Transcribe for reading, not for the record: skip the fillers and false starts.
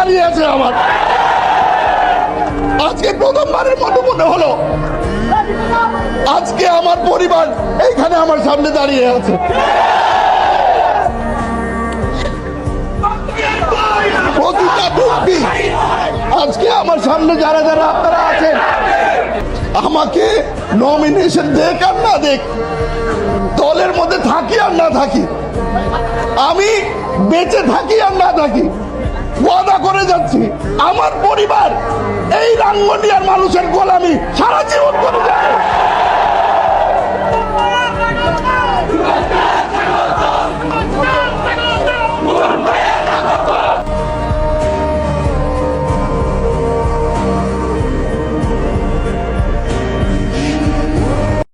দাঁড়িয়ে আছে আমার। আজকে প্রথমবারের মতো মনে হলো আজকে আমার পরিবার এইখানে আমার সামনে দাঁড়িয়ে আছে। প্রতিটা ব্যক্তি আজকে আমার সামনে যারা যারা আপনারা আছেন, আমাকে নমিনেশন দেখ আর না দেখ, দলের মধ্যে থাকি আর না থাকি, আমি বেঁচে থাকি আর না থাকি, ওয়াদা করে যাচ্ছি আমার পরিবার এই রাঙ্গুনিয়ার মানুষের গোলামি সারা জীবন করে যাবে।